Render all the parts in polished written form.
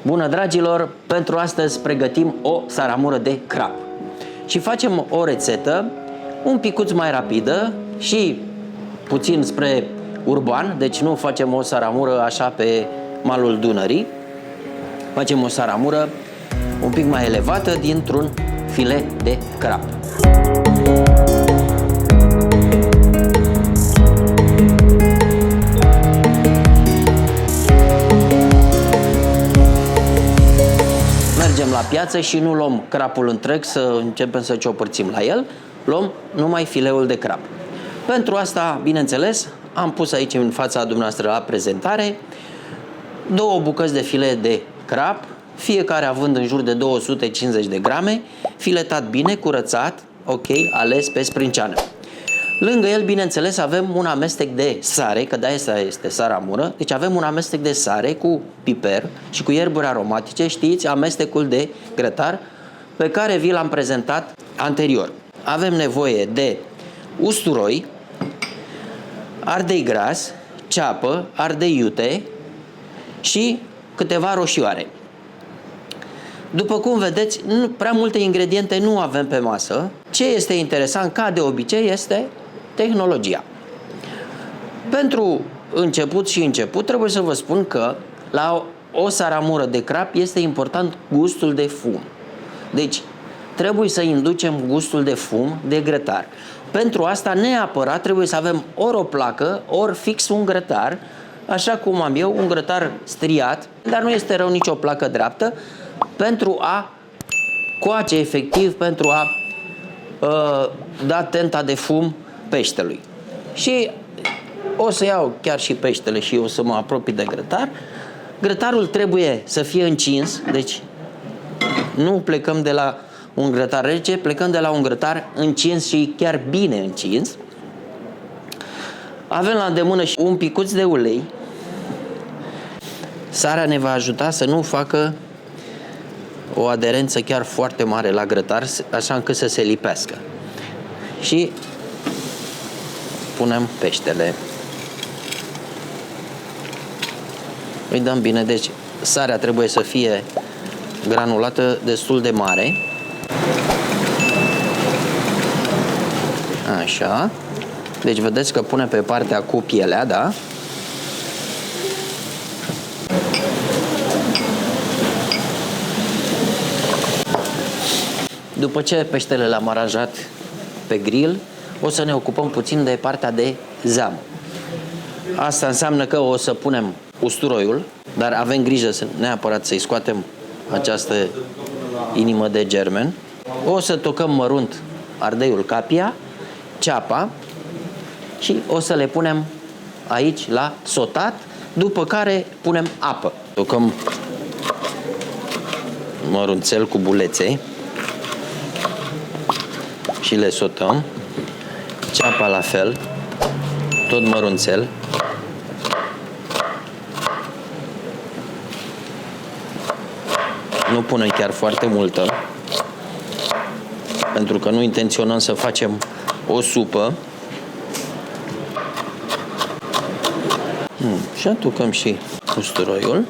Bună, dragilor! Pentru astăzi pregătim o saramură de crab. Și facem o rețetă un picuț mai rapidă și puțin spre urban, deci nu facem o saramură așa pe malul Dunării. Facem o saramură un pic mai elevată dintr-un filet de crab. Mergem la piață și nu luăm crapul întreg să începem să ciopărțim la el, luăm numai fileul de crab. Pentru asta, bineînțeles, am pus aici în fața dumneavoastră la prezentare 2 bucăți de filet de crab, fiecare având în jur de 250 de grame, filetat bine, curățat, ok, ales pe sprânceană. Lângă el, bineînțeles, avem un amestec de sare, că de-aia este saramură, deci avem un amestec de sare cu piper și cu ierburi aromatice, știți, amestecul de grătar pe care vi l-am prezentat anterior. Avem nevoie de usturoi, ardei gras, ceapă, ardei iute și câteva roșioare. După cum vedeți, prea multe ingrediente nu avem pe masă. Ce este interesant, ca de obicei, este tehnologia. Pentru început, trebuie să vă spun că la o saramură de crab este important gustul de fum. Deci, trebuie să inducem gustul de fum de grătar. Pentru asta, neapărat, trebuie să avem ori o placă, ori fix un grătar, așa cum am eu, un grătar striat, dar nu este rău nici o placă dreaptă, pentru a coace efectiv, pentru a da tenta de fum peștelui. Și o să iau chiar și peștele și o să mă apropii de grătar. Grătarul trebuie să fie încins, deci nu plecăm de la un grătar rece, plecăm de la un grătar încins și chiar bine încins. Avem la îndemână și un picuț de ulei. Sarea ne va ajuta să nu facă o aderență chiar foarte mare la grătar, așa încât să se lipească. Și punem peștele. Îi dăm bine, deci sarea trebuie să fie granulată destul de mare. Așa. Deci vedeți că pune pe partea cu pielea, da? După ce peștele l-am aranjat pe grill, o să ne ocupăm puțin de partea de zeamă. Asta înseamnă că o să punem usturoiul, dar avem grijă neapărat să-i scoatem această inimă de germen. O să tocăm mărunt ardeiul capia, ceapa și o să le punem aici la sotat, după care punem apă. Tocăm mărunțel cu bulețe și le sotăm. Ceapa la fel, tot mărunțel. Nu punem chiar foarte multă, pentru că nu intenționăm să facem o supă. Și atucăm și usturoiul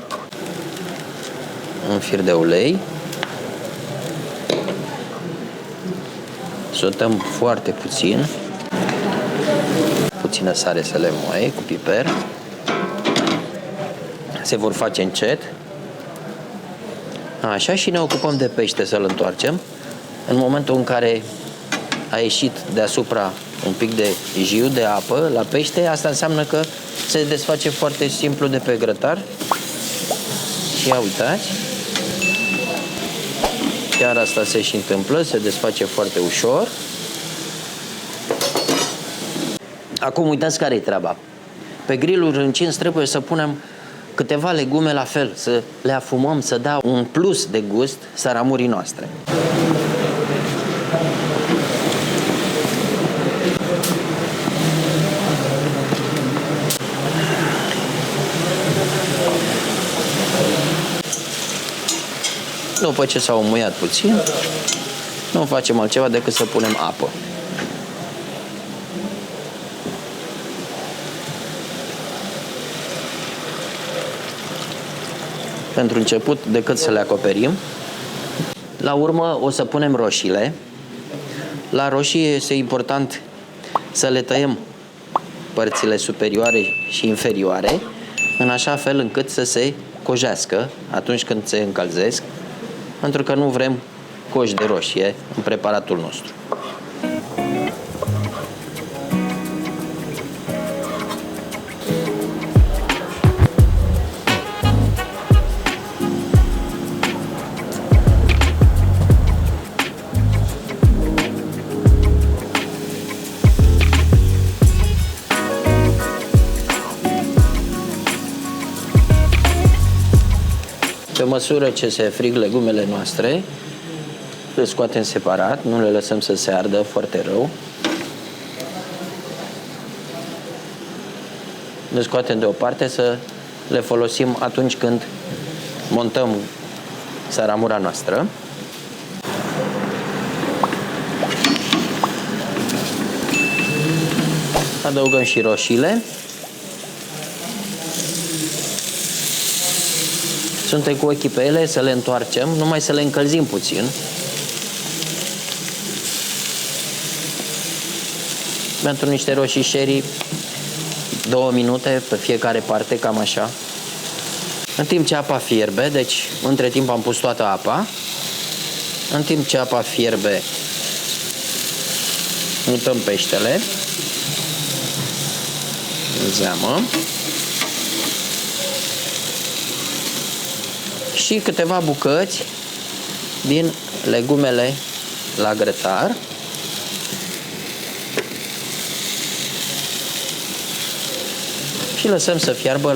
în fir de ulei. Sotăm foarte puțin. Puțină sare să le moaie cu piper. Se vor face încet. Așa, și ne ocupăm de pește să-l întoarcem. În momentul în care a ieșit deasupra un pic de jiu, de apă la pește, asta înseamnă că se desface foarte simplu de pe grătar. Și ia uitați, chiar asta se și întâmplă, se desface foarte ușor. Acum uitați care e treaba. Pe grillul încins trebuie să punem câteva legume la fel, să le afumăm, să dea un plus de gust saramurii noastre. După ce s-au muiat puțin, nu facem altceva decât să punem apă. pentru început decât să le acoperim. La urmă o să punem roșiile. La roșii este important să le tăiem părțile superioare și inferioare, în așa fel încât să se cojească atunci când se încălzesc, pentru că nu vrem coși de roșie în preparatul nostru. Pe măsură ce se frig legumele noastre, le scoatem separat, nu le lăsăm să se ardă foarte rău. Le scoatem deoparte să le folosim atunci când montăm saramura noastră. Adăugăm și roșiile. Suntem cu ochii pe ele, să le întoarcem, numai să le încălzim puțin. Pentru niște roșii sherry, 2 minute pe fiecare parte, cam așa. În timp ce apa fierbe, deci între timp am pus toată apa, în timp ce apa fierbe, mutăm peștele în zeamă și câteva bucăți din legumele la grătar. Și lăsăm să fiarbă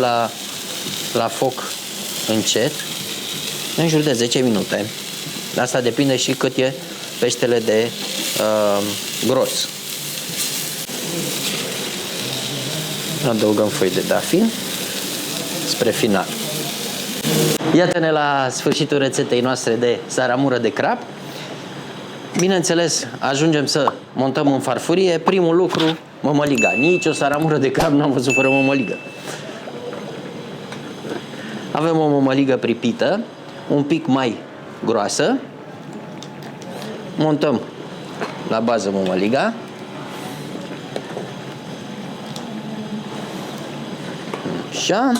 la foc încet, în jur de 10 minute. Asta depinde și cât e peștele de gros. Adăugăm foi de dafin spre final. Iată-ne la sfârșitul rețetei noastre de saramură de crab. Bineînțeles, ajungem să montăm în farfurie. Primul lucru, mămăliga. Nici o saramură de crab n-am văzut fără mămăligă. Avem o mămăligă pripită, un pic mai groasă. Montăm la bază mămăliga. Așa.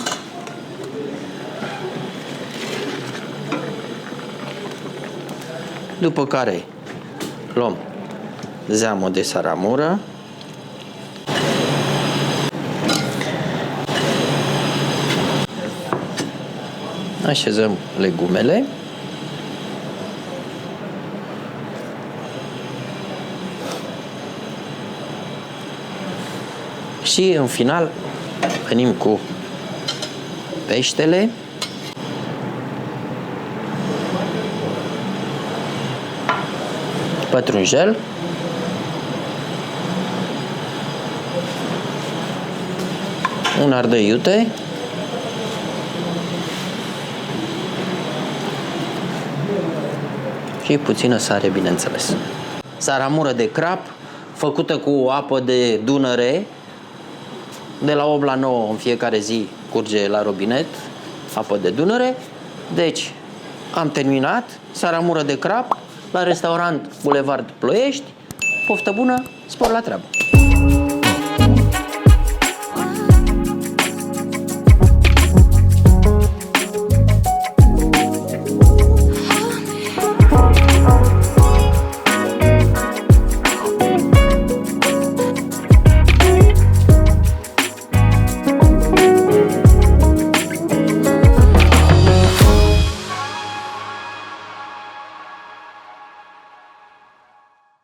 După care luăm zeamă de saramură. Așezăm legumele. Și în final venim cu peștele. Pătrunjel. Un ardei iute. Și puțină sare, bineînțeles. Saramură de crab, făcută cu apă de Dunăre. De la 8 la 9 în fiecare zi curge la robinet apă de Dunăre. Deci, am terminat. Saramură de crab la restaurant Bulevard Ploiești. Poftă bună, spor la treabă!